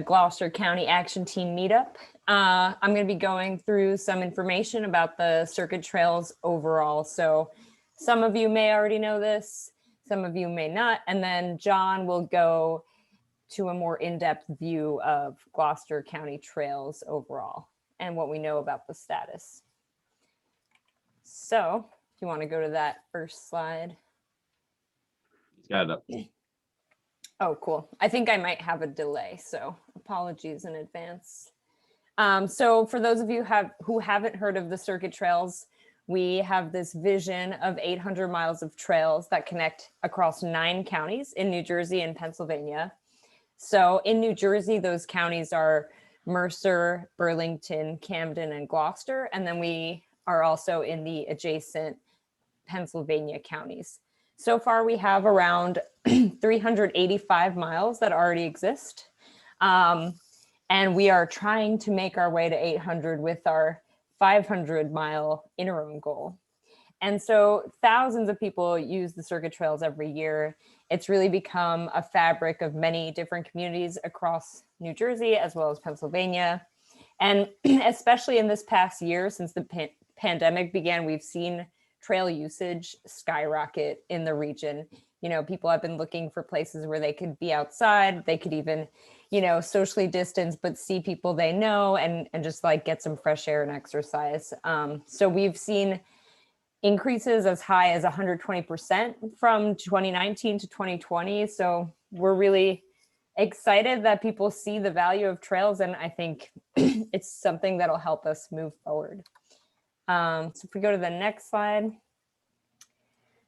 Gloucester County Action Team Meetup. I'm going to be going through some information about the circuit trails overall. So some of you may already know this, some of you may not, and then John will go to a more in-depth view of Gloucester County trails overall and what we know about the status. So if you want to go to that first slide. Got it up. Oh, cool. I think I might have a delay, so apologies in advance. So for those of you who haven't heard of the circuit trails, we have this vision of 800 miles of trails that connect across 9 counties in New Jersey and Pennsylvania. So in New Jersey, those counties are Mercer, Burlington, Camden, and Gloucester. And then we are also in the adjacent Pennsylvania counties. So far, we have around 385 miles that already exist. And we are trying to make our way to 800 with our 500-mile interim goal. And so thousands of people use the circuit trails every year. It's really become a fabric of many different communities across New Jersey as well as Pennsylvania. And especially in this past year, since the pandemic began, we've seen trail usage skyrocket in the region. You know, people have been looking for places where they could be outside. They could even, you know, socially distance, but see people they know and just like get some fresh air and exercise. So we've seen increases as high as 120% from 2019 to 2020. So we're really excited that people see the value of trails. And I think it's something that'll help us move forward. So if we go to the next slide.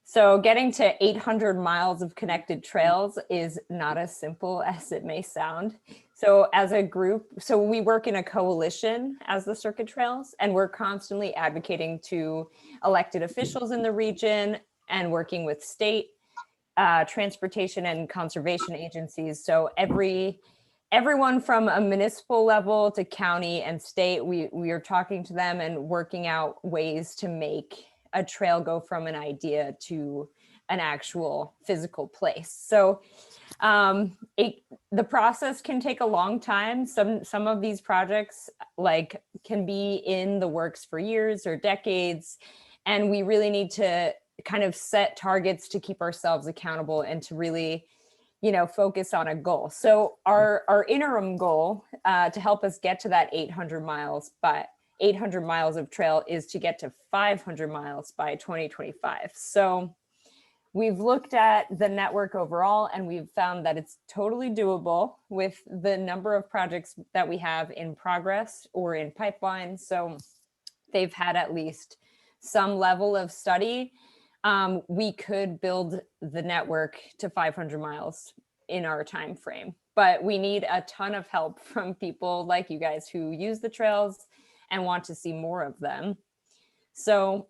So getting to 800 miles of connected trails is not as simple as it may sound. So as a group, so we work in a coalition as the Circuit Trails, and we're constantly advocating to elected officials in the region and working with state transportation and conservation agencies. So everyone from a municipal level to county and state, we are talking to them and working out ways to make a trail go from an idea to an actual physical place. So the process can take a long time. Some of these projects like can be in the works for years or decades, and we really need to kind of set targets to keep ourselves accountable and to really, you know, focus on a goal. So our interim goal to help us get to that 800 miles of trail is to get to 500 miles by 2025. So we've looked at the network overall, and we've found that it's totally doable with the number of projects that we have in progress or in pipeline. So they've had at least some level of study. We could build the network to 500 miles in our time frame, but we need a ton of help from people like you guys who use the trails and want to see more of them. So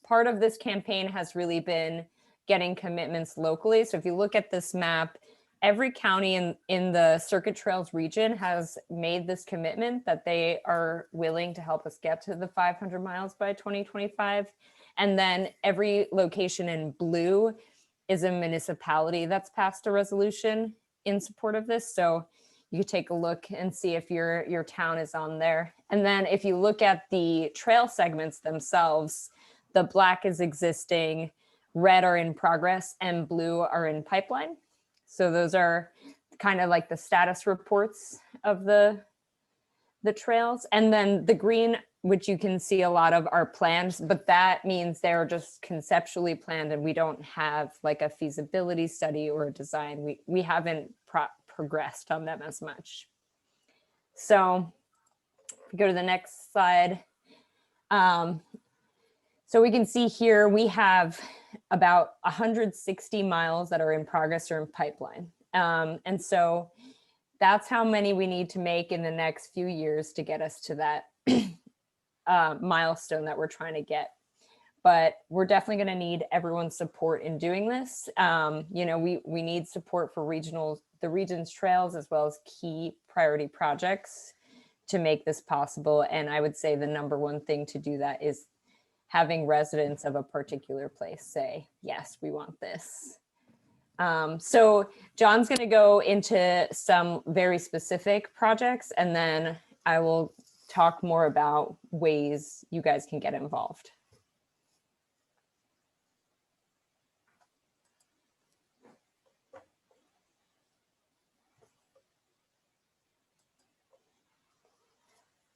part of this campaign has really been getting commitments locally. So if you look at this map, every county in the Circuit Trails region has made this commitment that they are willing to help us get to the 500 miles by 2025. And then every location in blue is a municipality that's passed a resolution in support of this. So you could take a look and see if your town is on there. And then if you look at the trail segments themselves, the black is existing, red are in progress, and blue are in pipeline. So those are kind of like the status reports of the trails. And then the green, which you can see a lot of, are planned, but that means they're just conceptually planned and we don't have like a feasibility study or a design. We haven't progressed on them as much. So if we go to the next slide. So we can see here we have about 160 miles that are in progress or in pipeline. And so that's how many we need to make in the next few years to get us to that milestone that we're trying to get. But we're definitely going to need everyone's support in doing this. You know, we need support for the region's trails as well as key priority projects to make this possible. And I would say the number one thing to do that is having residents of a particular place say, yes, we want this. So John's going to go into some very specific projects, and then I will talk more about ways you guys can get involved.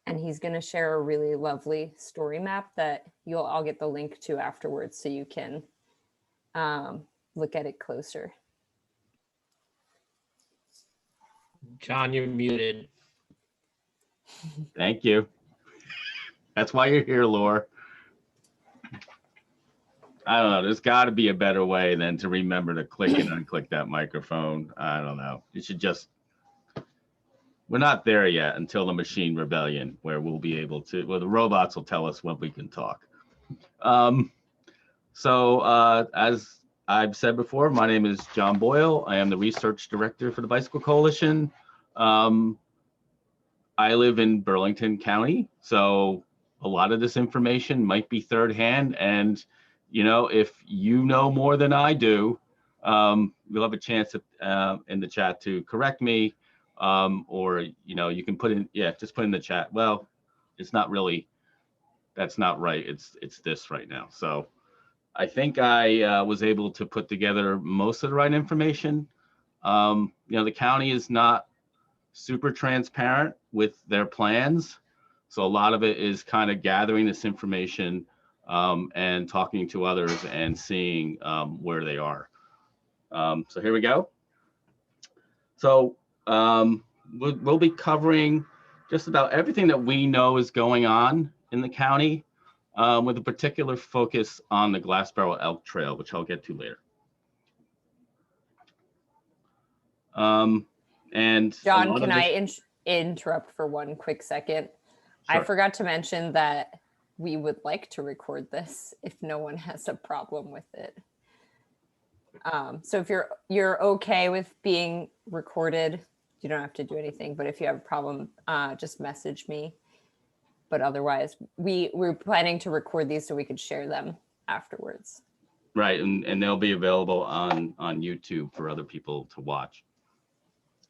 And he's going to share a really lovely story map that I'll get the link to afterwards so you can look at it closer. John, you're muted. Thank you. That's why you're here, Laura. I don't know. There's got to be a better way than to remember to click and unclick that microphone. I don't know. You should just. We're not there yet until the machine rebellion, where we'll be able to. Well, the robots will tell us when we can talk. As I've said before, my name is John Boyle. I am the research director for the Bicycle Coalition. I live in Burlington County, so a lot of this information might be third hand. And, you know, if you know more than I do, you'll have a chance in the chat to correct me, or, you know, you can put in, just put in the chat. Well, it's not really, that's not right. It's this right now. So I think I was able to put together most of the right information. You know, the county is not super transparent with their plans. So a lot of it is kind of gathering this information and talking to others and seeing where they are. So here we go. So we'll be covering just about everything that we know is going on in the county, with a particular focus on the Glassboro Elk Trail, which I'll get to later. And John, can I interrupt for one quick second? Sure. I forgot to mention that we would like to record this if no one has a problem with it. So if you're okay with being recorded, you don't have to do anything, but if you have a problem, just message me. But otherwise, we're planning to record these so we could share them afterwards. Right, and they'll be available on YouTube for other people to watch.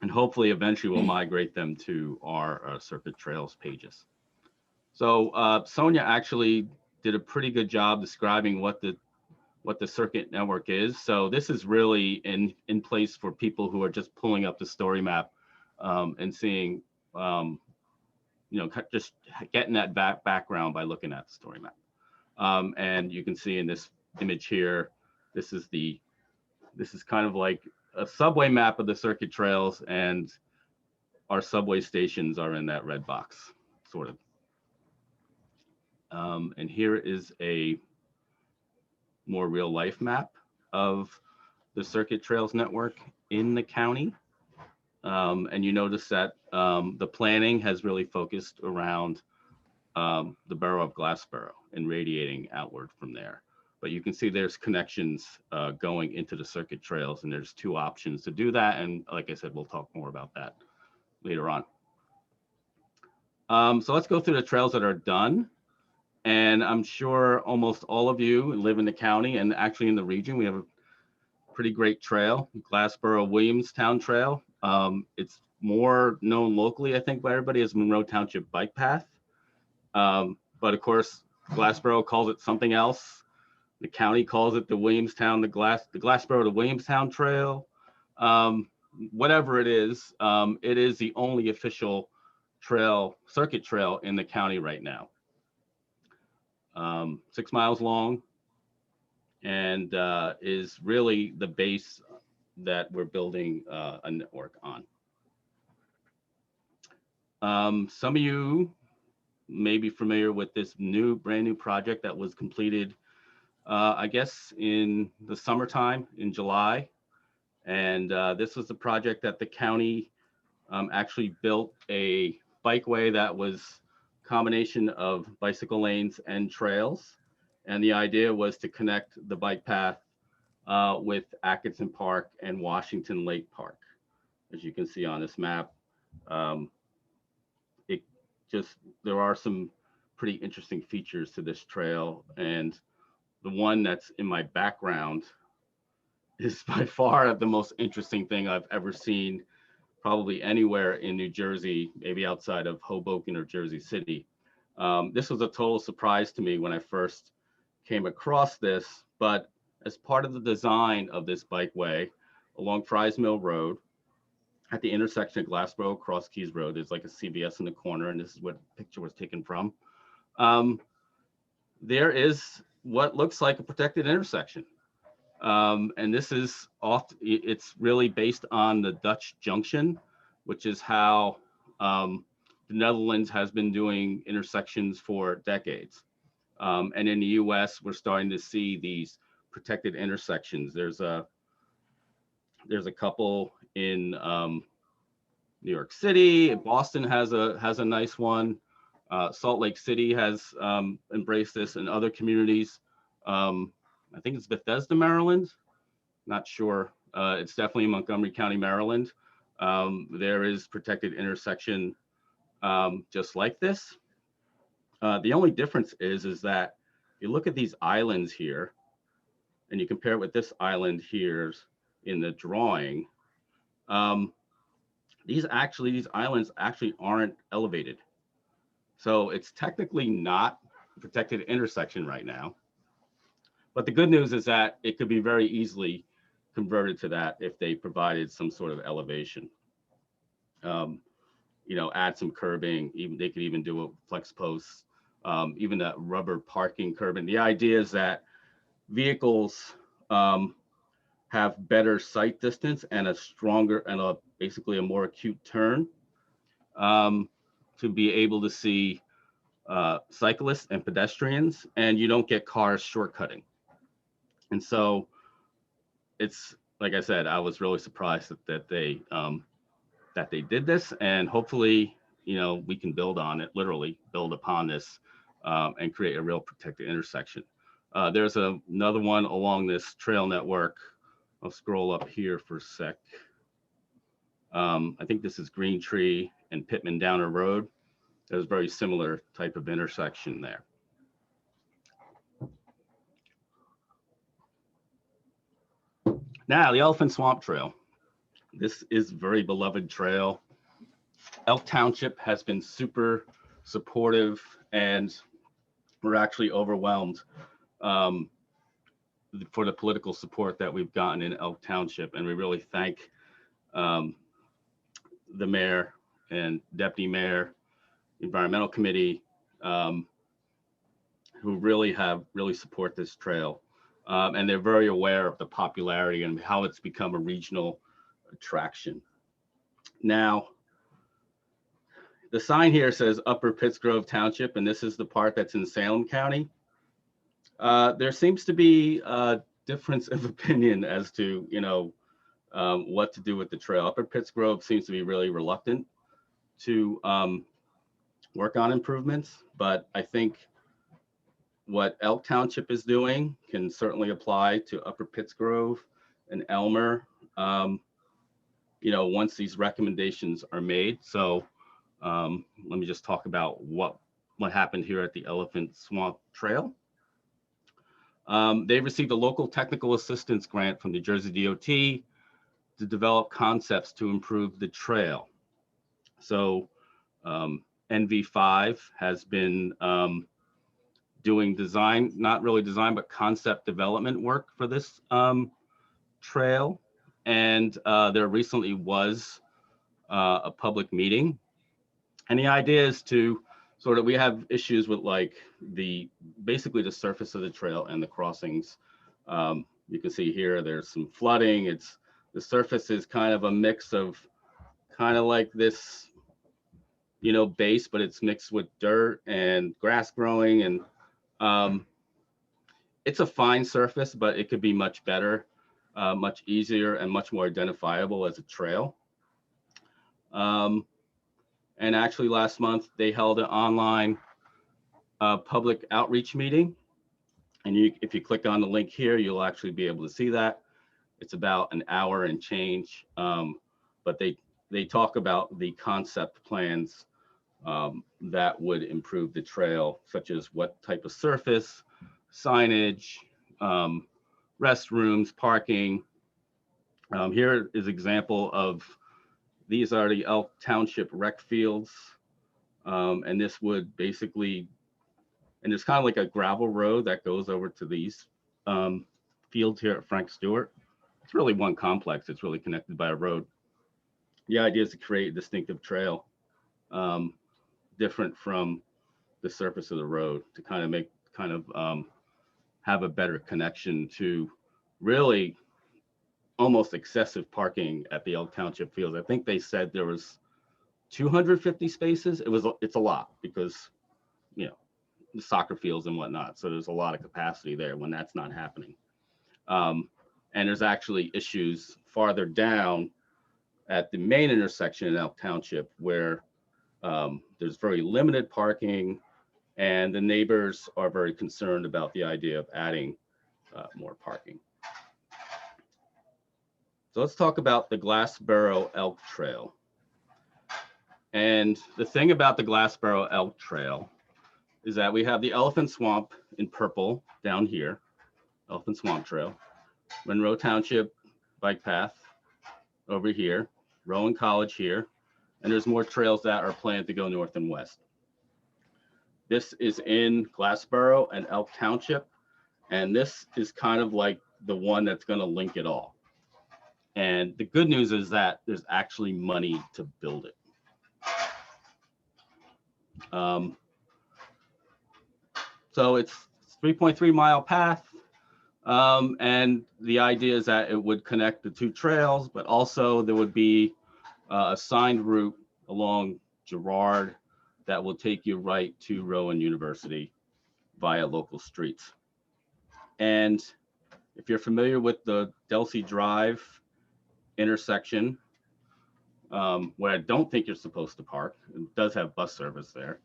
And hopefully eventually we'll migrate them to our Circuit Trails pages. So Sonia actually did a pretty good job describing what the Circuit Network is. So this is really in place for people who are just pulling up the story map and seeing, you know, just getting that background by looking at the story map. And you can see in this image here, this is kind of like a subway map of the Circuit Trails, and our subway stations are in that red box, sort of. And here is a more real life map of the Circuit Trails network in the county. And you notice that the planning has really focused around the borough of Glassboro and radiating outward from there. But you can see there's connections going into the Circuit Trails, and there's two options to do that. And like I said, we'll talk more about that later on. So let's go through the trails that are done. And I'm sure almost all of you live in the county and actually in the region. We have a pretty great trail, Glassboro Williamstown Trail. It's more known locally, I think, by everybody as Monroe Township Bike Path. But of course, Glassboro calls it something else. The county calls it the Williamstown, the Glassboro to Williamstown Trail. Whatever it is the only official trail, circuit trail in the county right now. 6 miles long, and is really the base that we're building a network on. Some of you may be familiar with this brand new project that was completed, I guess, in the summertime in July. And this was the project that the county actually built a bikeway that was a combination of bicycle lanes and trails. And the idea was to connect the bike path with Atkinson Park and Washington Lake Park. As you can see on this map, there are some pretty interesting features to this trail. And the one that's in my background is by far the most interesting thing I've ever seen, probably anywhere in New Jersey, maybe outside of Hoboken or Jersey City. This was a total surprise to me when I first came across this, but as part of the design of this bikeway along Fry's Mill Road, at the intersection of Glassboro Cross Keys Road, there's like a CVS in the corner, and this is what the picture was taken from. There is what looks like a protected intersection. And this is it's really based on the Dutch junction, which is how the Netherlands has been doing intersections for decades. And in the US, we're starting to see these protected intersections. There's a couple in New York City. Boston has a nice one. Salt Lake City has embraced this, and other communities. I think it's Bethesda, Maryland. Not sure. It's definitely Montgomery County, Maryland. There is protected intersection just like this. The only difference is that you look at these islands here, and you compare it with this island here in the drawing. These islands actually aren't elevated. So it's technically not a protected intersection right now. But the good news is that it could be very easily converted to that if they provided some sort of elevation. Add some curbing. They could even do a flex posts, even that rubber parking curb. And the idea is that vehicles have better sight distance and a stronger and basically a more acute turn to be able to see cyclists and pedestrians, and you don't get cars shortcutting. And so it's, like I said, I was really surprised that they did this, and hopefully, we can build on it, literally build upon this and create a real protected intersection. There's another one along this trail network. I'll scroll up here for a sec. I think this is Green Tree and Pittman Downer Road. There's a very similar type of intersection there. Now, the Elephant Swamp Trail. This is a very beloved trail. Elk Township has been super supportive, and we're actually overwhelmed for the political support that we've gotten in Elk Township. And we really thank the mayor and deputy mayor, environmental committee, who really support this trail. And they're very aware of the popularity and how it's become a regional attraction. Now, the sign here says Upper Pittsgrove Township, and this is the part that's in Salem County. There seems to be a difference of opinion as to, what to do with the trail. Upper Pittsgrove seems to be really reluctant to work on improvements, but I think what Elk Township is doing can certainly apply to Upper Pittsgrove and Elmer, once these recommendations are made. So let me just talk about what happened here at the Elephant Swamp Trail. They received a local technical assistance grant from the Jersey DOT to develop concepts to improve the trail. So NV5 has been doing design, not really design, but concept development work for this trail. And there recently was a public meeting. And the idea is to we have issues with basically the surface of the trail and the crossings. You can see here, there's some flooding. The surface is kind of a mix of kind of like this, base, but it's mixed with dirt and grass growing. And it's a fine surface, but it could be much better, much easier, and much more identifiable as a trail. And actually last month, they held an online public outreach meeting. And if you click on the link here, you'll actually be able to see that. It's about an hour and change, but they talk about the concept plans that would improve the trail, such as what type of surface, signage, restrooms, parking, Here is example of, these are the Elk Township Rec Fields. And this would basically, and it's kind of like a gravel road that goes over to these fields here at Frank Stewart. It's really one complex. It's really connected by a road. The idea is to create a distinctive trail, different from the surface of the road, to kind of make, have a better connection to really almost excessive parking at the Elk Township Fields. I think they said there was 250 spaces. It's a lot because, you know, the soccer fields and whatnot. So there's a lot of capacity there when that's not happening. And there's actually issues farther down at the main intersection in Elk Township where there's very limited parking, and the neighbors are very concerned about the idea of adding more parking. So let's talk about the Glassboro Elk Trail. And the thing about the Glassboro Elk Trail is that we have the Elephant Swamp in purple down here, Elephant Swamp Trail, Monroe Township Bike Path over here, Rowan College here, and there's more trails that are planned to go north and west. This is in Glassboro and Elk Township, and this is kind of like the one that's going to link it all. And the good news is that there's actually money to build it. So it's 3.3 mile path. And the idea is that it would connect the two trails, but also there would be a assigned route along Girard that will take you right to Rowan University via local streets. And if you're familiar with the Delsey Drive intersection, where I don't think you're supposed to park, it does have bus service there.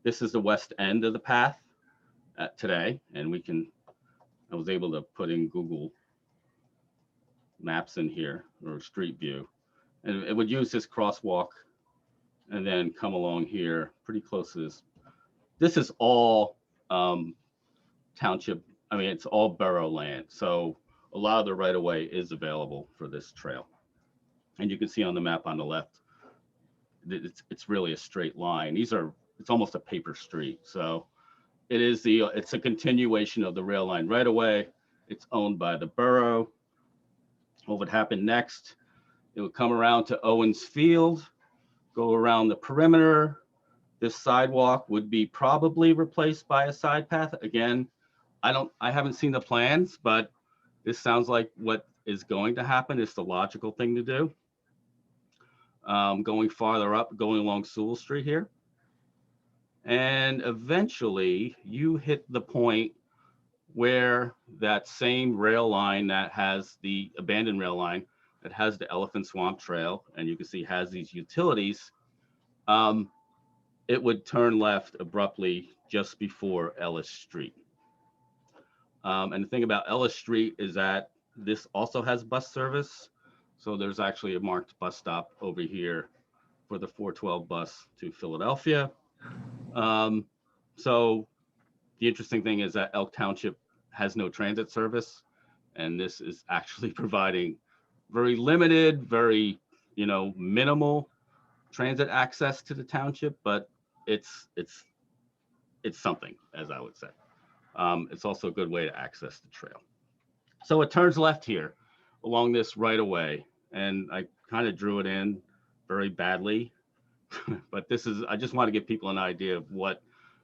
This is the west end of the path today, and I was able to put in Google Maps in here, or Street View, and it would use this crosswalk and then come along here pretty close to this. This is all township, I mean, it's all borough land. So a lot of the right of way is available for this trail. And you can see on the map on the left, it's really a straight line. It's almost a paper street. So it's a continuation of the rail line right away. It's owned by the borough. What would happen next? It would come around to Owens Field, go around the perimeter. This sidewalk would be probably replaced by a side path. Again, I haven't seen the plans, but this sounds like what is going to happen. It's the logical thing to do. Going farther up, going along Sewell Street here. And eventually you hit the point where that same rail line that has the abandoned rail line that has the Elephant Swamp Trail, and you can see has these utilities, it would turn left abruptly just before Ellis Street. And the thing about Ellis Street is that this also has bus service. So there's actually a marked bus stop over here for the 412 bus to Philadelphia. So the interesting thing is that Elk Township has no transit service, and this is actually providing very limited, very, minimal transit access to the township, but it's something, as I would say. It's also a good way to access the trail. So it turns left here along this right of way, and I kind of drew it in very badly, but I just want to give people an idea of what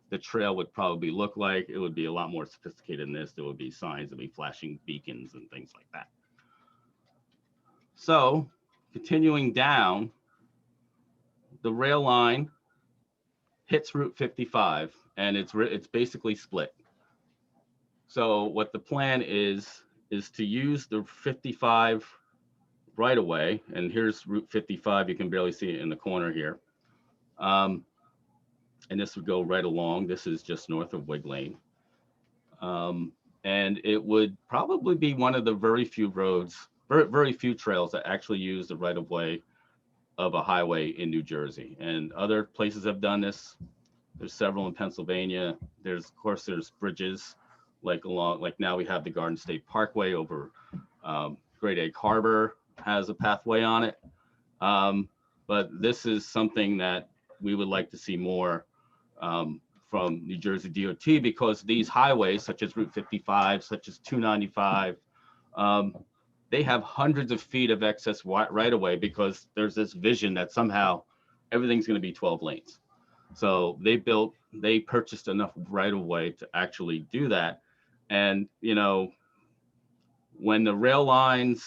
the trail would probably look like. It would be a lot more sophisticated than this. There would be signs, there'd be flashing beacons and things like that. So continuing down, the rail line hits Route 55, and it's basically split. So what the plan is to use the 55 right away, and here's Route 55. You can barely see it in the corner here. And this would go right along. This is just north of Wig Lane. And it would probably be one of the very few roads, very few trails that actually use the right of way of a highway in New Jersey. And other places have done this. There's several in Pennsylvania. Of course, there's bridges like now we have the Garden State Parkway over Great Egg Harbor has a pathway on it. But this is something that we would like to see more from New Jersey DOT, because these highways, such as Route 55, such as 295, they have hundreds of feet of excess right of way, because there's this vision that somehow everything's going to be 12 lanes. So they purchased enough right of way to actually do that. And, you know, when the abandoned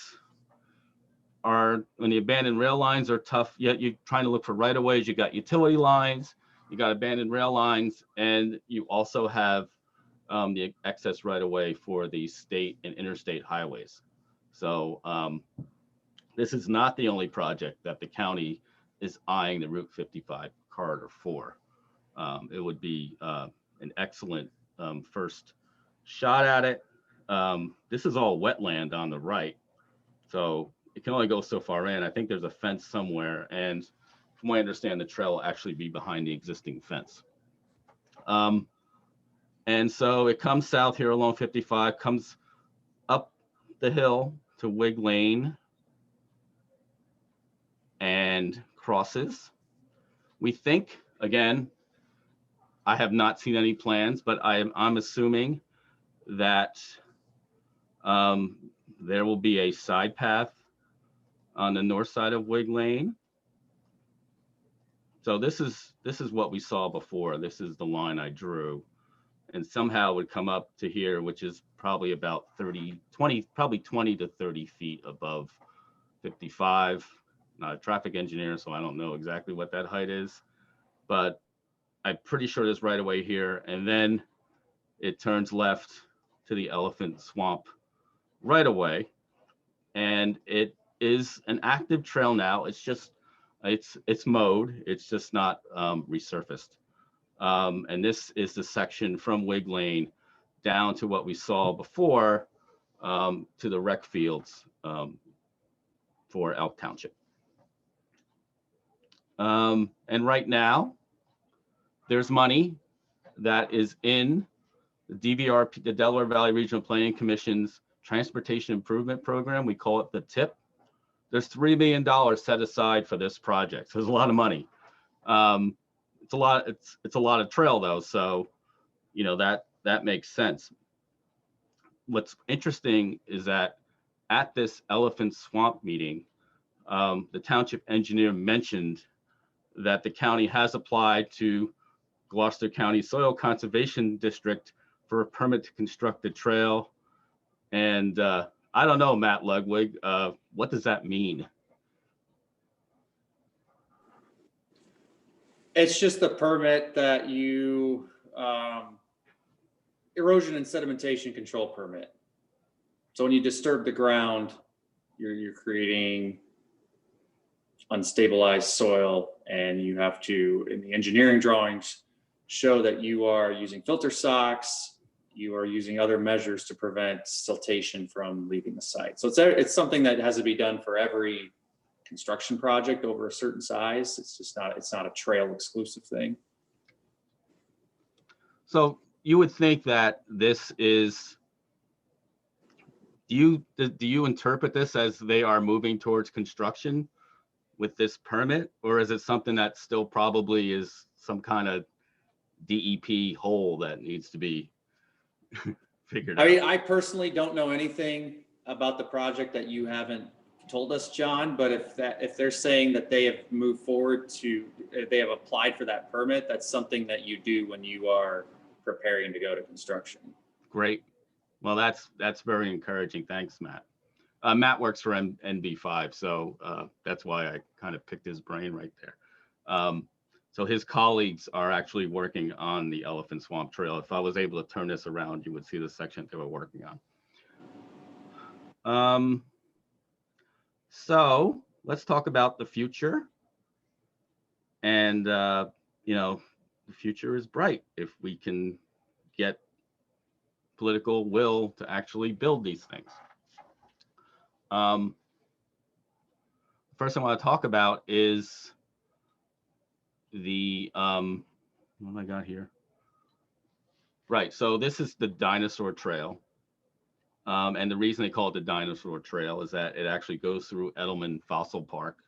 rail lines are tough, yet you're trying to look for right of ways, you got utility lines, you got abandoned rail lines, and you also have the excess right of way for the state and interstate highways. So this is not the only project that the county is eyeing the Route 55 corridor for. It would be an excellent first shot at it. This is all wetland on the right, so it can only go so far in. I think there's a fence somewhere, and from what I understand, the trail will actually be behind the existing fence. And so it comes south here along 55, comes up the hill to Wig Lane and crosses. We think, again, I have not seen any plans, but I'm assuming that there will be a side path on the north side of Wig Lane. So this is what we saw before. This is the line I drew, and somehow it would come up to here, which is probably about 20 to 30 feet above 55. Not a traffic engineer, so I don't know exactly what that height is, but I'm pretty sure there's right away here, and then it turns left to the Elephant Swamp right away, and it is an active trail now. It's just it's mowed. It's just not resurfaced. And this is the section from Wig Lane down to what we saw before, to the rec fields for Elk Township. And right now, there's money that is in the DVRP, the Delaware Valley Regional Planning Commission's Transportation Improvement Program. We call it the TIP. There's $3 million set aside for this project. So there's a lot of money. It's a lot of trail though. So, you know, that makes sense. What's interesting is that at this Elephant Swamp meeting, the township engineer mentioned that the county has applied to Gloucester County Soil Conservation District for a permit to construct the trail. And I don't know, Matt Ludwig, what does that mean? It's just the permit that you, erosion and sedimentation control permit. So when you disturb the ground, you're creating unstabilized soil, and you have to, in the engineering drawings, show that you are using filter socks, you are using other measures to prevent siltation from leaving the site. So it's something that has to be done for every construction project over a certain size. It's not a trail exclusive thing. So you would think that this is, do you interpret this as they are moving towards construction with this permit, or is it something that still probably is some kind of DEP hole that needs to be figured out? I mean, I personally don't know anything about the project that you haven't told us, John, but if they're saying that they have moved forward they have applied for that permit, that's something that you do when you are preparing to go to construction. Great. Well, that's very encouraging. Thanks, Matt. Matt works for NB5, so that's why I kind of picked his brain right there. So his colleagues are actually working on the Elephant Swamp Trail. If I was able to turn this around, you would see the section they were working on. So let's talk about the future. And, you know, the future is bright if we can get political will to actually build these things. First I want to talk about is the, what have I got here? Right, so this is the Dinosaur Trail. And the reason they call it the Dinosaur Trail is that it actually goes through Edelman Fossil Park.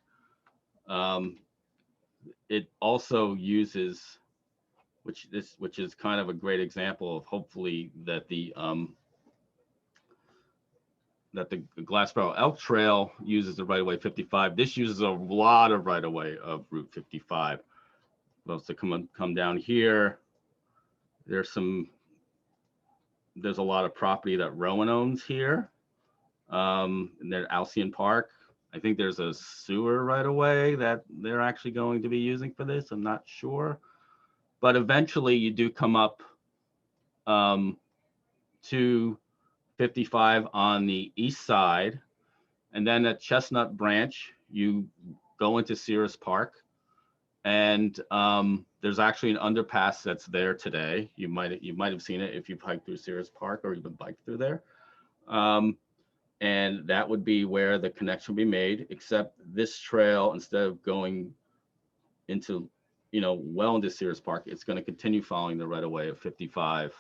It also uses, which is kind of a great example of hopefully that the Glassboro Elk Trail uses the right-of-way 55. This uses a lot of right-of-way of Route 55. Supposed to come down here. There's a lot of property that Rowan owns here. And then Alcyon Park. I think there's a sewer right-of-way that they're actually going to be using for this. I'm not sure. But eventually you do come up to 55 on the east side. And then at Chestnut Branch, you go into Sears Park. And there's actually an underpass that's there today. You might have seen it if you've hiked through Sears Park or even biked through there. And that would be where the connection would be made, except this trail, instead of going into, well into Sears Park, it's going to continue following the right of way of 55.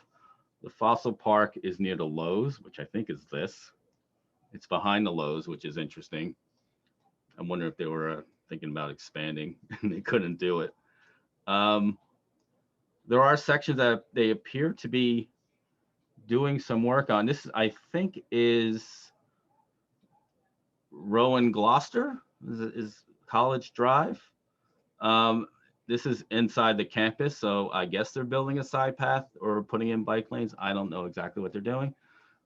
The Fossil Park is near the Lowe's, which I think is this. It's behind the Lowe's, which is interesting. I wonder if they were thinking about expanding and they couldn't do it. There are sections that they appear to be doing some work on. This, I think, is Rowan Gloucester, is College Drive. This is inside the campus, so I guess they're building a side path or putting in bike lanes. I don't know exactly what they're doing,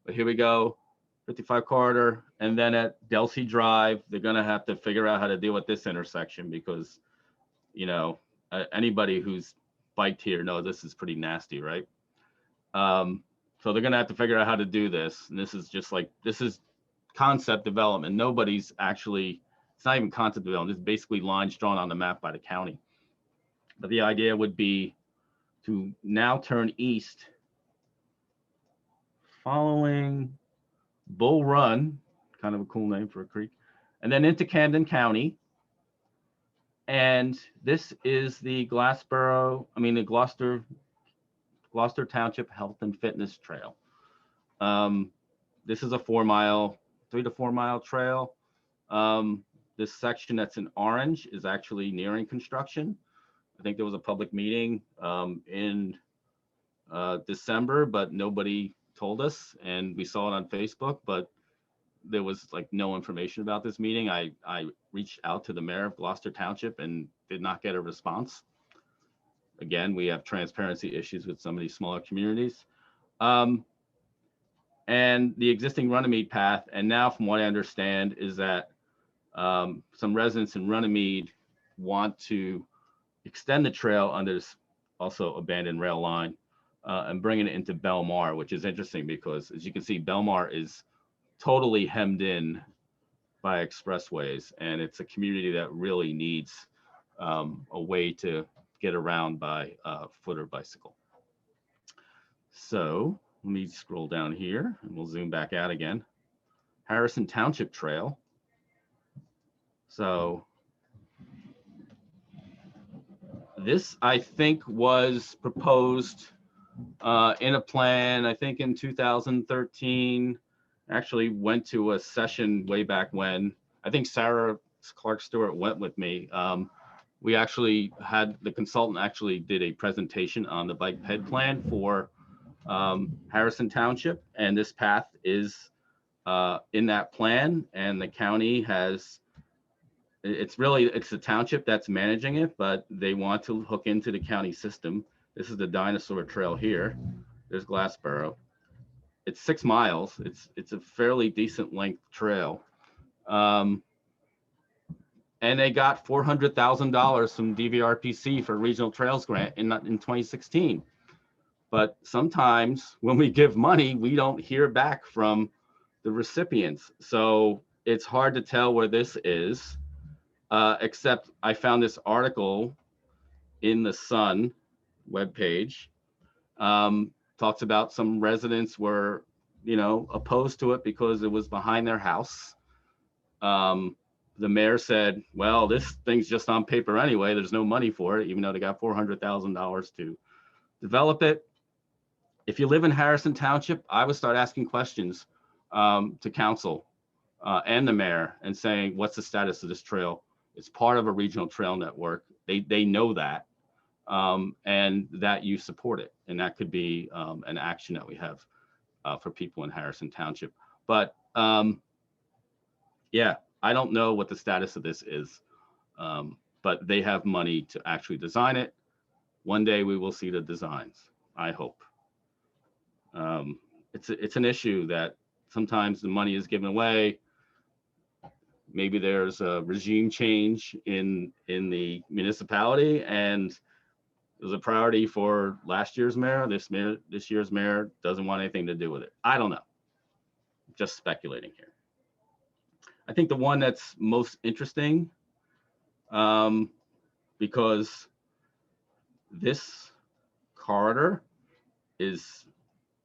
but here we go, 55 corridor. And then at Delsey Drive, they're gonna have to figure out how to deal with this intersection because, anybody who's biked here knows this is pretty nasty, right? So they're gonna have to figure out how to do this. And this is concept development. Nobody's actually, it's not even concept development. It's basically lines drawn on the map by the county. But the idea would be to now turn east following Bull Run, kind of a cool name for a creek, and then into Camden County. And this is the Gloucester Township Health and Fitness Trail. This is a 3 to 4 mile trail. This section that's in orange is actually nearing construction. I think there was a public meeting in December, but nobody told us, and we saw it on Facebook, but there was no information about this meeting. I reached out to the mayor of Gloucester Township and did not get a response. Again, we have transparency issues with some of these smaller communities. And the existing Runnymede path, and now from what I understand is that some residents in Runnymede want to extend the trail under this also abandoned rail line and bringing it into Belmar, which is interesting because, as you can see, Belmar is totally hemmed in by expressways, and it's a community that really needs a way to get around by foot or bicycle. So let me scroll down here and we'll zoom back out again. Harrison Township Trail. So this, I think, was proposed in a plan, I think in 2013, actually went to a session way back when. I think Sarah Clark Stewart went with me. We actually had, the consultant actually did a presentation on the bike ped plan for Harrison Township, and this path is in that plan, and the county has, it's the township that's managing it, but they want to hook into the county system. This is the Dinosaur Trail here. There's Glassboro. It's 6 miles. It's a fairly decent length trail. And they got $400,000 from DVRPC for regional trails grant in 2016. But sometimes when we give money, we don't hear back from the recipients. So it's hard to tell where this is, except I found this article in the Sun webpage. Talks about some residents were, opposed to it because it was behind their house. The mayor said, well, this thing's just on paper anyway. There's no money for it, even though they got $400,000 to develop it. If you live in Harrison Township, I would start asking questions. to council and the mayor and saying, what's the status of this trail? It's part of a regional trail network. They know that, and that you support it. And that could be an action that we have for people in Harrison Township. But yeah, I don't know what the status of this is, but they have money to actually design it. One day we will see the designs, I hope. It's an issue that sometimes the money is given away. Maybe there's a regime change in the municipality, and it was a priority for last year's mayor. This year's mayor doesn't want anything to do with it. I don't know. Just speculating here. I think the one that's most interesting, because this corridor is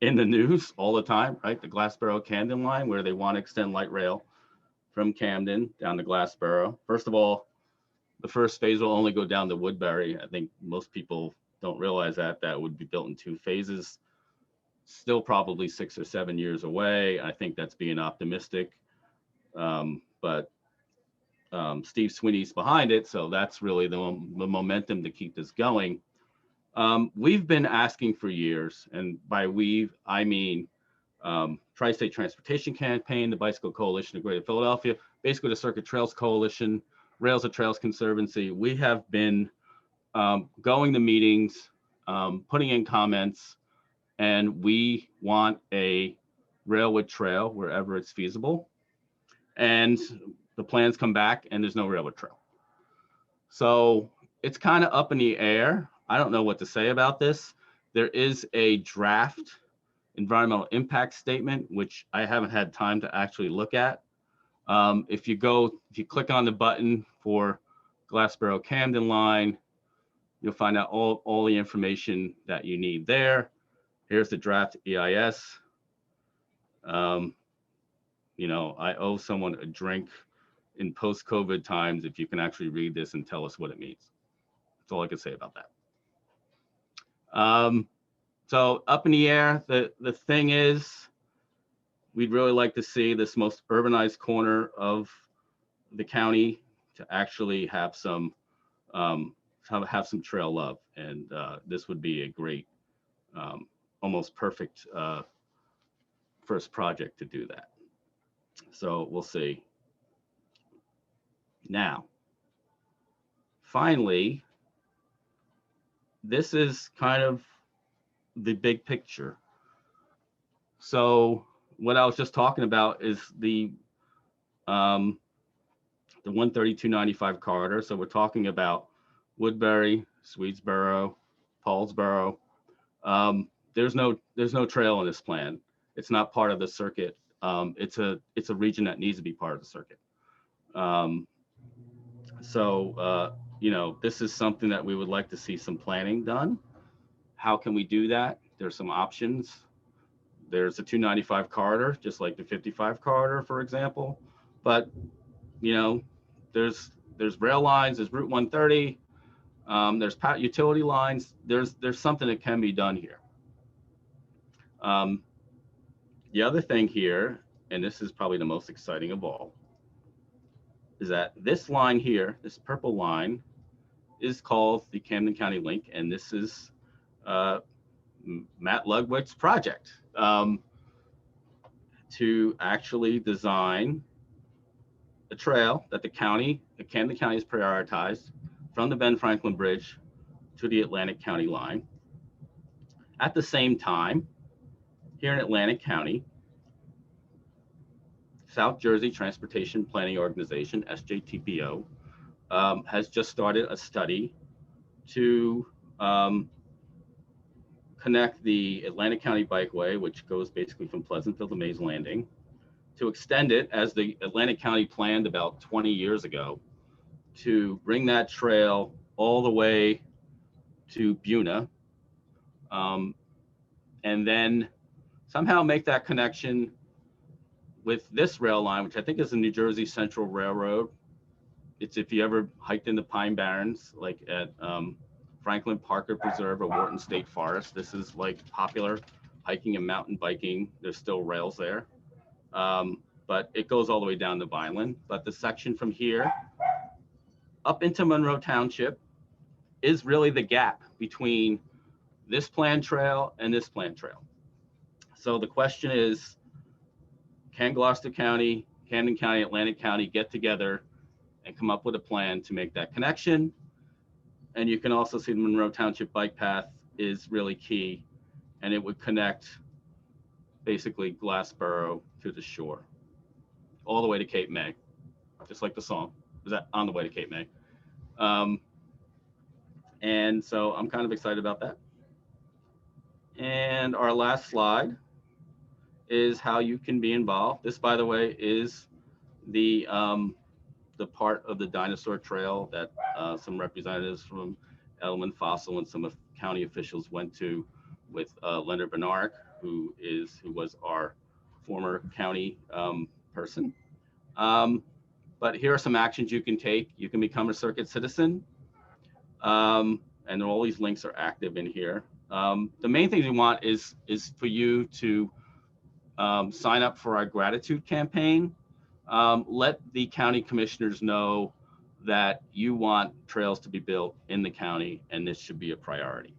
in the news all the time, right? The Glassboro Camden line, where they want to extend light rail from Camden down to Glassboro. First of all, the first phase will only go down to Woodbury. I think most people don't realize that would be built in 2 phases. Still probably 6 or 7 years away. I think that's being optimistic. But Steve Sweeney's behind it, so that's really the momentum to keep this going. We've been asking for years, and by we, I mean Tri-State Transportation Campaign, the Bicycle Coalition of Greater Philadelphia, basically the Circuit Trails Coalition, Rails of Trails Conservancy. We have been going to meetings, putting in comments, and we want a railwood trail wherever it's feasible. And the plans come back and there's no railroad trail. So it's kind of up in the air. I don't know what to say about this. There is a draft environmental impact statement, which I haven't had time to actually look at. If you click on the button for Glassboro Camden line, you'll find out all the information that you need there. Here's the draft EIS. You know, I owe someone a drink in post-COVID times if you can actually read this and tell us what it means. That's all I can say about that. So up in the air, the thing is, we'd really like to see this most urbanized corner of the county to actually have some trail love, and this would be a great, almost perfect first project to do that. So we'll see. Now, finally, this is kind of the big picture. So what I was just talking about is the 13295 corridor. So we're talking about Woodbury, Swedesboro, Paulsboro. There's no trail in this plan. It's not part of the circuit. It's a region that needs to be part of the circuit. You know, this is something that we would like to see some planning done. How can we do that? There's some options. There's a 295 corridor, just like the 55 corridor, for example. But, you know, there's rail lines, there's Route 130, there's utility lines. There's something that can be done here. The other thing here, and this is probably the most exciting of all, is that this line here, this purple line, is called the Camden County Link, and this is Matt Ludwig's project to actually design a trail that the Camden County has prioritized from the Ben Franklin Bridge to the Atlantic County line. At the same time, here in Atlantic County, South Jersey Transportation Planning Organization, SJTPO, has just started a study to connect the Atlantic County Bikeway, which goes basically from Pleasantville to Mays Landing, to extend it as the Atlantic County planned about 20 years ago, to bring that trail all the way to Buna, and then somehow make that connection with this rail line, which I think is the New Jersey Central Railroad. It's if you ever hiked in the Pine Barrens, like at Franklin Parker Preserve or Wharton State Forest. This is like popular hiking and mountain biking. There's still rails there. But it goes all the way down to Vineland. But the section from here up into Monroe Township is really the gap between this planned trail and this planned trail. So the question is, can Gloucester County, Camden County, Atlantic County get together and come up with a plan to make that connection? And you can also see the Monroe Township bike path is really key, and it would connect basically Glassboro to the shore, all the way to Cape May, just like the song. Is that on the way to Cape May? And so I'm kind of excited about that. And our last slide is how you can be involved. This, by the way, is the part of the Dinosaur Trail that some representatives from Element Fossil and some of county officials went to with Leonard Bernard, who was our former county person. But here are some actions you can take. You can become a circuit citizen. And all these links are active in here. The main thing we want is for you to sign up for our gratitude campaign. Let the county commissioners know that you want trails to be built in the county, and this should be a priority.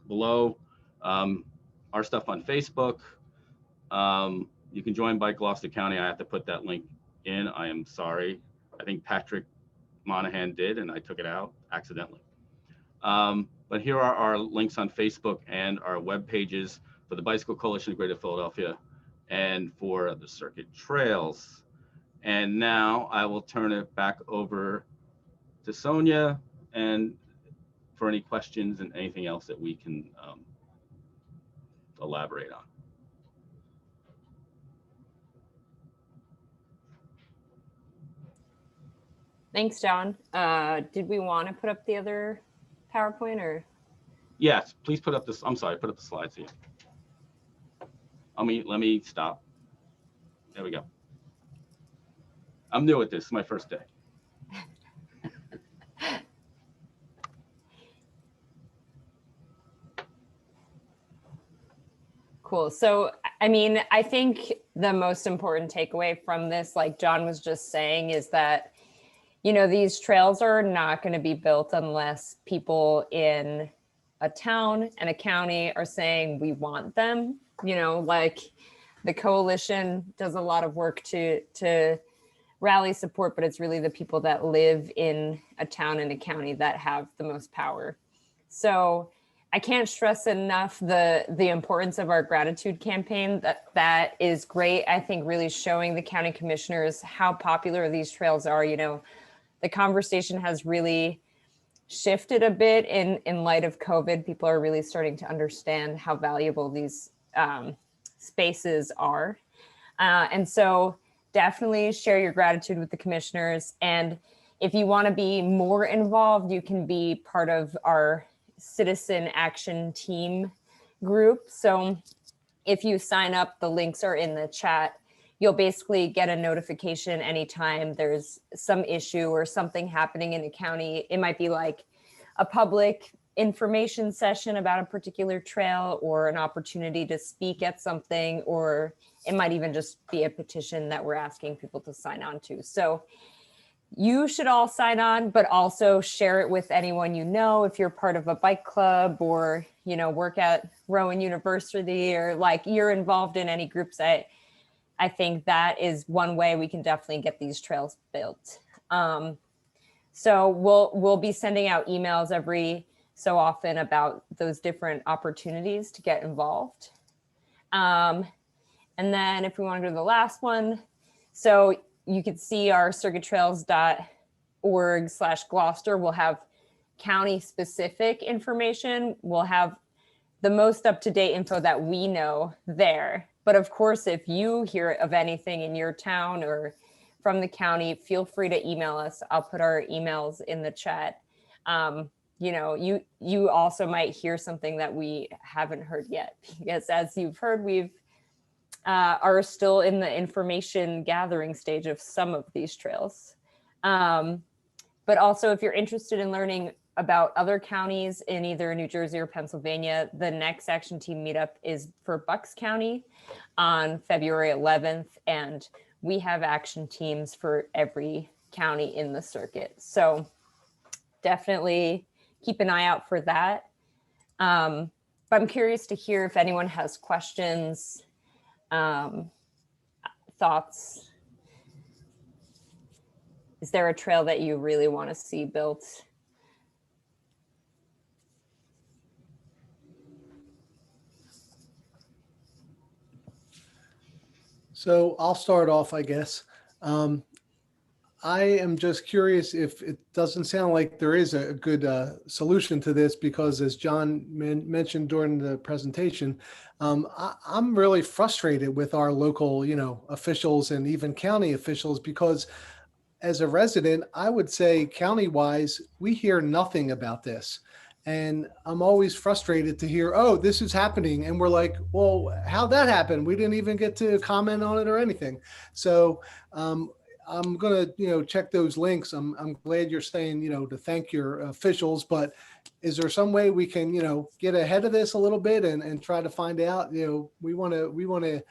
Below, our stuff on Facebook. You can join Bike Gloucester County. I have to put that link in. I am sorry. I think Patrick Monahan did, and I took it out accidentally. But here are our links on Facebook and our web pages for the Bicycle Coalition of Greater Philadelphia and for the circuit trails. And now I will turn it back over to Sonia and for any questions and anything else that we can elaborate on. Thanks, John. Did we want to put up the other PowerPoint or? Yes, please put up this. I'm sorry, put up the slides here. Let me stop. There we go. I'm new at this. It's my first day. Cool. So, I mean, I think the most important takeaway from this, like John was just saying, is that, you know, these trails are not going to be built unless people in a town and a county are saying we want them. You know, like the coalition does a lot of work to rally support, but it's really the people that live in a town and a county that have the most power. So I can't stress enough the importance of our gratitude campaign. That is great. I think really showing the county commissioners how popular these trails are. You know, the conversation has really shifted a bit in light of COVID. People are really starting to understand how valuable these spaces are. And so definitely share your gratitude with the commissioners. And if you want to be more involved, you can be part of our citizen action team group. So if you sign up, the links are in the chat. You'll basically get a notification anytime there's some issue or something happening in the county. It might be like a public information session about a particular trail or an opportunity to speak at something, or it might even just be a petition that we're asking people to sign on to. So you should all sign on, but also share it with anyone you know. If you're part of a bike club or, you know, work at Rowan University or like you're involved in any groups, I think that is one way we can definitely get these trails built. So we'll be sending out emails every so often about those different opportunities to get involved. And then if we want to go to the last one, so you could see our circuittrails.org/Gloucester will have county specific information. We'll have the most up-to-date info that we know there. But of course, if you hear of anything in your town or from the county, feel free to email us. I'll put our emails in the chat. You know, you also might hear something that we haven't heard yet, because as you've heard, we've are still in the information gathering stage of some of these trails. But also, if you're interested in learning about other counties in either New Jersey or Pennsylvania, the next action team meetup is for Bucks County on February 11th. And we have action teams for every county in the circuit. So definitely keep an eye out for that. But I'm curious to hear if anyone has questions, thoughts. Is there a trail that you really want to see built? So I'll start off, I guess. I am just curious if it doesn't sound like there is a good solution to this, because as John mentioned during the presentation, I'm really frustrated with our local, officials and even county officials, because as a resident, I would say county-wise, we hear nothing about this. And I'm always frustrated to hear, oh, this is happening. And we're like, well, how'd that happen? We didn't even get to comment on it or anything. So I'm going to, check those links. I'm glad you're saying, to thank your officials, but is there some way we can, get ahead of this a little bit and try to find out, we want to,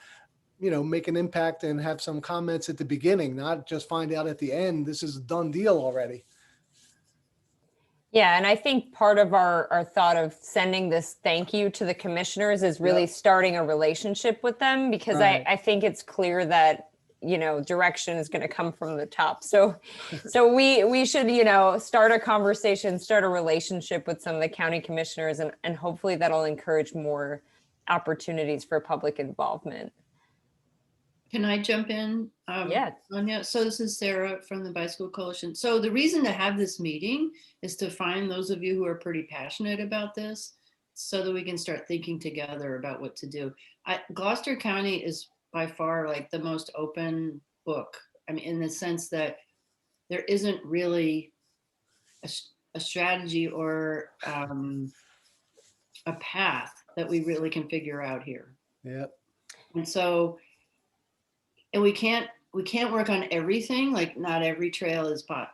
make an impact and have some comments at the beginning, not just find out at the end, this is a done deal already. Yeah, and I think part of our thought of sending this thank you to the commissioners is really starting a relationship with them, because Right. I think it's clear that, direction is going to come from the top. So we should, start a conversation, start a relationship with some of the county commissioners, and hopefully that'll encourage more opportunities for public involvement. Can I jump in? Yeah. Anya? So this is Sarah from the Bicycle Coalition. So the reason to have this meeting is to find those of you who are pretty passionate about this, so that we can start thinking together about what to do. Gloucester County is by far like the most open book. I mean, in the sense that there isn't really a strategy or a path that we really can figure out here. Yep. And so, and we can't work on everything, like not every trail is but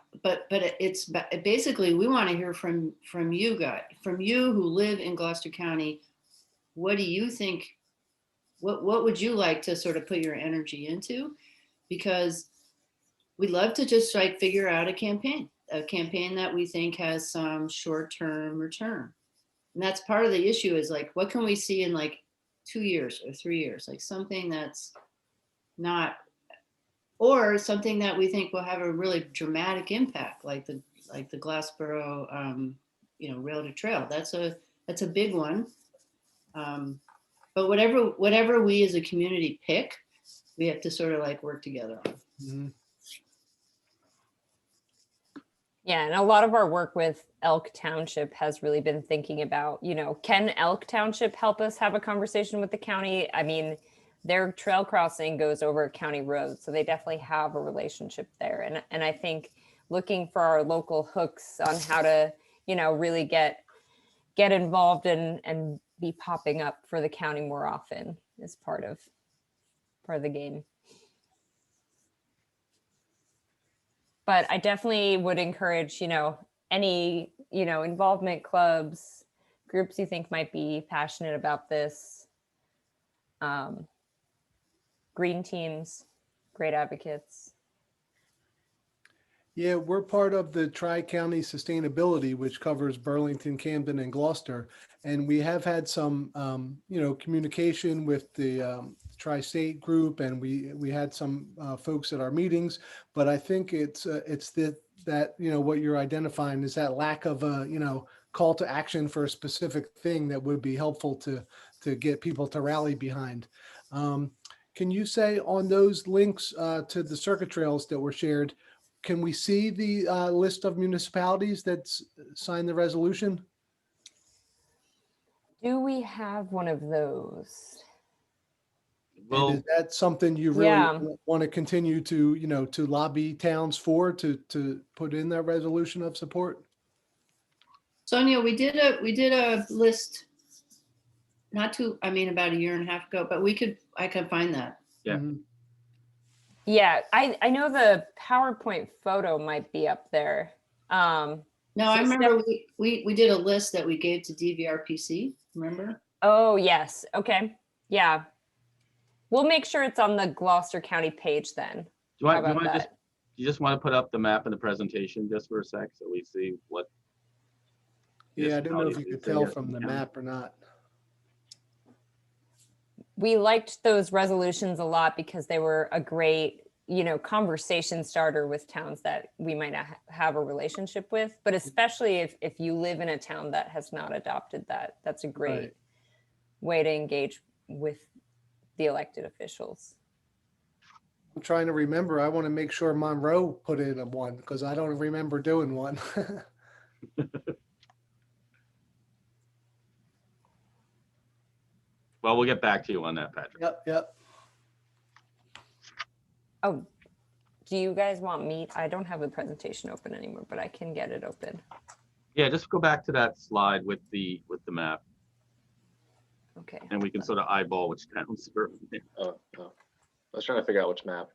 it's basically, we want to hear from you guys, from you who live in Gloucester County. What do you think? What would you like to sort of put your energy into? Because we'd love to just like figure out a campaign that we think has some short-term return. And that's part of the issue, is like, what can we see in like 2 years or 3 years? Like something that's not, or something that we think will have a really dramatic impact, like the Glassboro rail to trail. That's a big one. But whatever we as a community pick, we have to sort of like work together on. Mm-hmm. Yeah, and a lot of our work with Elk Township has really been thinking about, can Elk Township help us have a conversation with the county? I mean, their trail crossing goes over a county road, so they definitely have a relationship there. And I think looking for our local hooks on how to, really get involved and be popping up for the county more often is part of the game. But I definitely would encourage, any, involvement clubs, groups you think might be passionate about this. Green teams, great advocates. Yeah, we're part of the Tri-County Sustainability, which covers Burlington, Camden, and Gloucester. And we have had some, communication with the Tri-State group, and we had some folks at our meetings. But I think it's that what you're identifying is that lack of a call to action for a specific thing that would be helpful to get people to rally behind. Can you say on those links to the circuit trails that were shared, can we see the list of municipalities that signed the resolution? Do we have one of those? And is that something you really Yeah. want to continue to, to lobby towns for, to put in that resolution of support? Sonia, we did a list about a year and a half ago, but I could find that. Yeah. Mm-hmm. Yeah, I know the PowerPoint photo might be up there. No, I So remember we did a list that we gave to DVRPC, remember? Oh, yes. Okay. Yeah. We'll make sure it's on the Gloucester County page then. Do How you about want to that? just, you just want to put up the map in the presentation just for a sec so we see what? Yeah, I didn't know if you municipalities could they tell get from the county. map or not. We liked those resolutions a lot because they were a great, conversation starter with towns that we might not have a relationship with, but especially if you live in a town that has not adopted that, that's a great Right. way to engage with the elected officials. I'm trying to remember. I want to make sure Monroe put in a one because I don't remember doing one. Well, we'll get back to you on that, Patrick. Yep. Oh, do you guys want me? I don't have the presentation open anymore, but I can get it open. Yeah, just go back to that slide with the map Okay. and we can sort of eyeball which towns are. Oh. I was trying to figure out which map.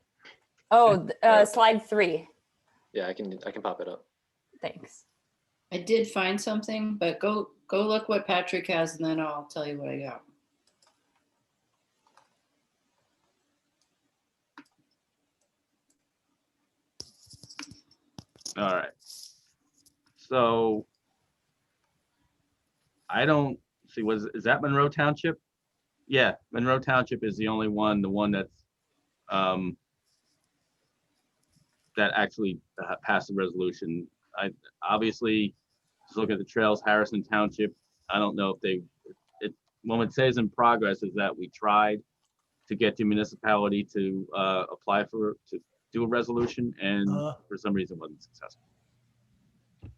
Oh, slide 3. Yeah, I can pop it up. Thanks. I did find something, but go look what Patrick has and then I'll tell you what I got. All right. So I don't see, is that Monroe Township? Yeah, Monroe Township is the only one, the one that's that actually passed the resolution. I obviously just look at the trails, Harrison Township. I don't know if what it says in progress is that we tried to get the municipality to apply to do a resolution, and for some reason wasn't successful.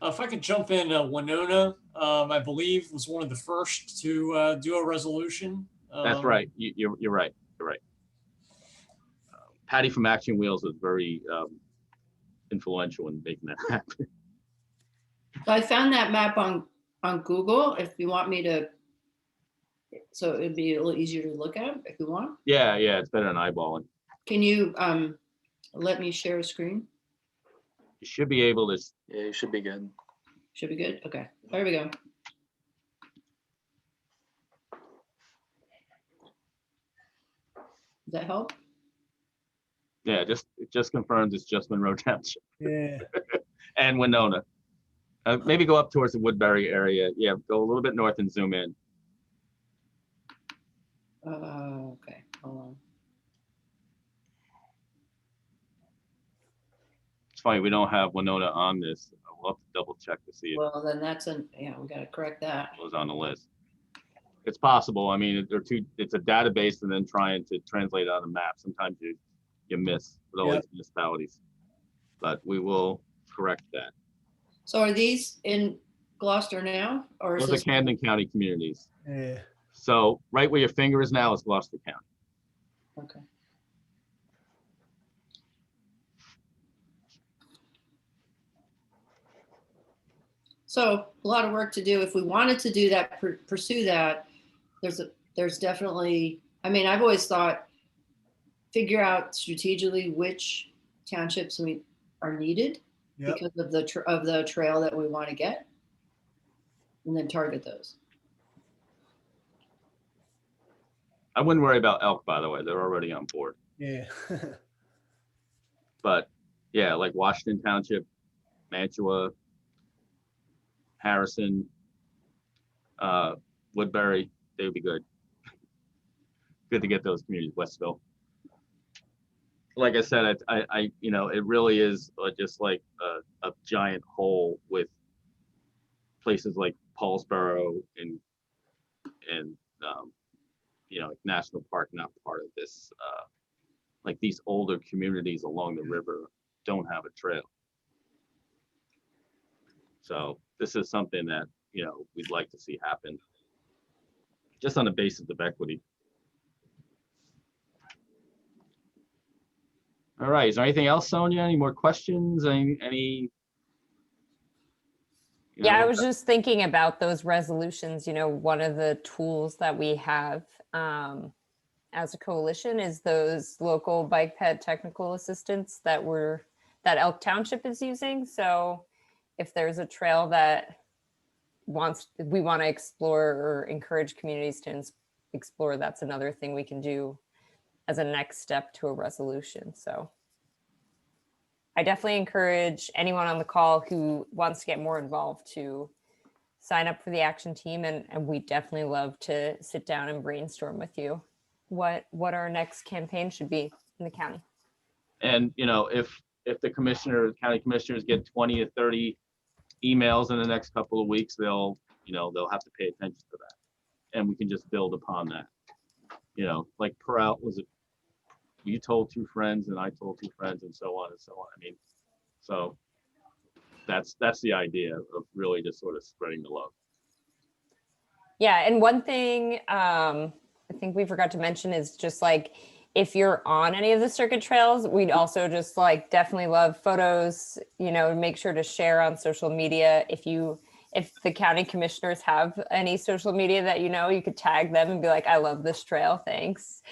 If I could jump in, Winona, I believe, was one of the first to do a resolution. That's right. You're right. You're right. Patty from Action Wheels was very influential in making that happen. So I found that map on Google if you want me to, so it'd be a little easier to look at if you want. Yeah, it's better than eyeballing. Can you let me share a screen? You should be able to. Yeah, you should be good. Should be good. Okay, there we go. Does that help? Yeah, it just confirms it's just Monroe Township Yeah. and Winona. Maybe go up towards the Woodbury area. Yeah, go a little bit north and zoom in. Okay, hold on. It's funny we don't have Winona on this. We'll have to double check to see if Well, then yeah, we gotta correct that. it was on the list. It's possible. I mean, it's a database and then trying to translate on a map. Sometimes you miss with all these municipalities, but we will correct that. So are these in Gloucester now, or is Those are this? Camden County communities. Yeah. So right where your finger is now is Gloucester County. Okay. So a lot of work to do. If we wanted to do that, pursue that, there's definitely, I mean, I've always thought, figure out strategically which townships we are needed because of the trail that we want to get, and then target those. I wouldn't worry about Elk, by the way. They're already on board. Yeah. But yeah, like Washington Township, Mantua, Harrison, Woodbury, they would be good. Good to get those communities, Westville. Like I said, I it really is just like a giant hole with places like Paulsboro and like National Park, not part of this. Like these older communities along the river don't have a trail. So this is something that, we'd like to see happen just on the basis of equity. All right, is there anything else, Sonia? Any more questions? Any? Yeah, I was just thinking about those resolutions. One of the tools that we have as a coalition is those local bike ped technical assistants that Elk Township is using. So if there's a trail that we want to explore or encourage communities to explore, that's another thing we can do as a next step to a resolution. So I definitely encourage anyone on the call who wants to get more involved to sign up for the action team, and we definitely love to sit down and brainstorm with you what our next campaign should be in the county. And, you know, if the county commissioners get 20 to 30 emails in the next couple of weeks, they'll have to pay attention to that. And we can just build upon that. You know, like you told 2 friends and I told 2 friends and so on and so on. I mean, so that's the idea of really just sort of spreading the love. Yeah, and one thing I think we forgot to mention is just like, if you're on any of the circuit trails, we'd also just like definitely love photos, you know, make sure to share on social media. If the county commissioners have any social media that you could tag them and be like, I love this trail, thanks.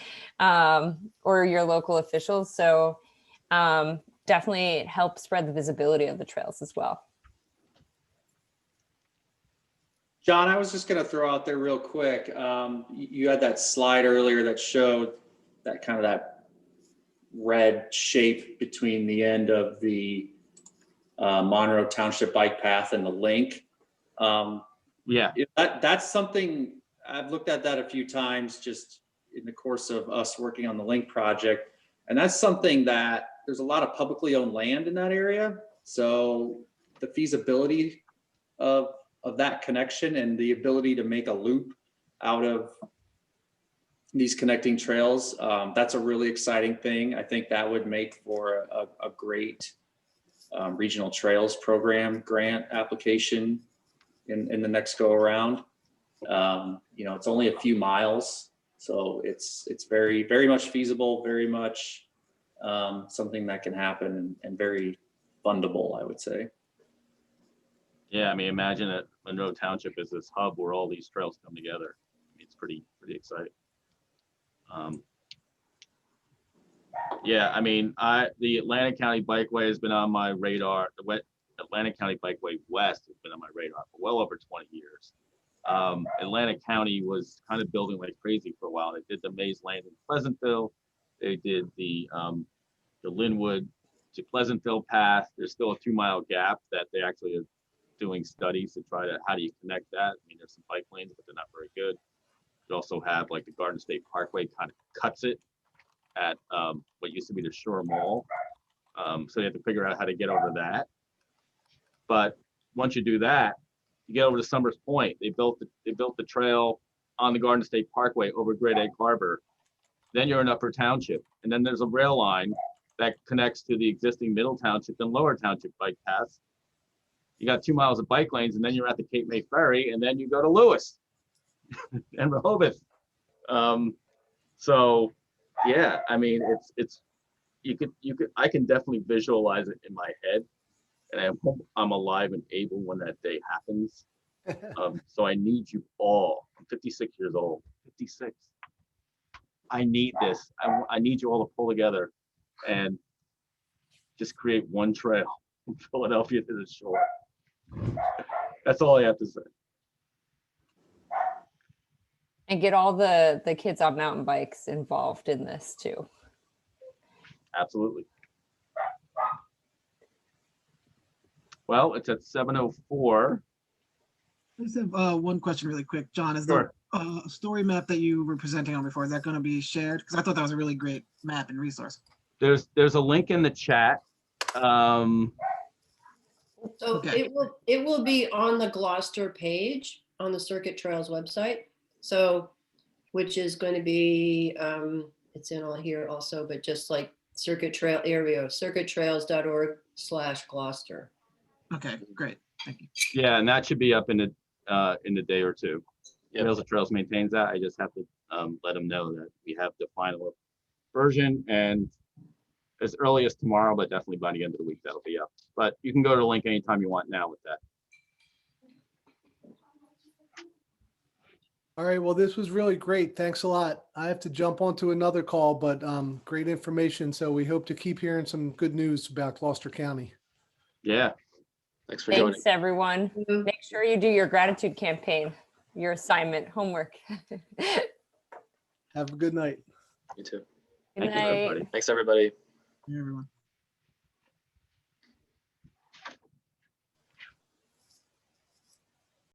Or your local officials. So definitely help spread the visibility of the trails as well. John, I was just going to throw out there real quick. You had that slide earlier that showed that red shape between the end of the Monroe Township bike path and the link. Yeah, that's something I've looked at that a few times just in the course of us working on the link project. And that's something that there's a lot of publicly owned land in that area. So the feasibility of that connection and the ability to make a loop out of these connecting trails, that's a really exciting thing. I think that would make for a great regional trails program grant application in the next go around. It's only a few miles, so it's very, very much feasible, very much something that can happen and very fundable, I would say. Yeah, I mean, imagine that Monroe Township is this hub where all these trails come together. I mean, it's pretty exciting. Yeah, I mean, the Atlantic County Bikeway has been on my radar. The Atlantic County Bikeway West has been on my radar for well over 20 years. Atlantic County was kind of building like crazy for a while. They did the Mays Landing in Pleasantville. They did the Linwood to Pleasantville path. There's still a 2-mile gap that they actually are doing studies to try to, how do you connect that? I mean, there's some bike lanes, but they're not very good. You also have like the Garden State Parkway kind of cuts it at what used to be the Shore Mall. So you have to figure out how to get over that. But once you do that, you get over to Summers Point. They built the trail on the Garden State Parkway over Great Egg Harbor. Then you're in Upper Township, and then there's a rail line that connects to the existing Middle Township and Lower Township bike paths. You got 2 miles of bike lanes, and then you're at the Cape May Ferry, and then you go to Lewis and Rehoboth. So yeah, I mean, I can definitely visualize it in my head, and I hope I'm alive and able when that day happens. So I need you all. I'm 56 years old. 56. I need this. I need you all to pull together and just create one trail from Philadelphia to the shore. That's all I have to say. And get all the kids on mountain bikes involved in this too. Absolutely. Well, it's at 7:04. I just have one question really quick. John, is Sure. the story map that you were presenting on before, is that going to be shared? Because I thought that was a really great map and resource. There's a link in the chat. So Okay. it will be on the Gloucester page on the Circuit Trails website. So, which is going to be, it's in all here also, but just like Circuit Trail area, circuittrails.org/Gloucester. Okay, great. Thank you. Yeah, and that should be up in a day or two. Yep. Trails of Trails maintains that. I just have to let them know that we have the final version, and as early as tomorrow, but definitely by the end of the week that'll be up. But you can go to the link anytime you want now with that. All right, well, this was really great. Thanks a lot. I have to jump onto another call, but great information. So we hope to keep hearing some good news about Gloucester County. Yeah, Thanks for joining. Thanks, everyone. Make sure you do your gratitude campaign, your assignment, homework. Have a good night. You too. Good Thank you, night. everybody. Thanks, everybody. Everyone.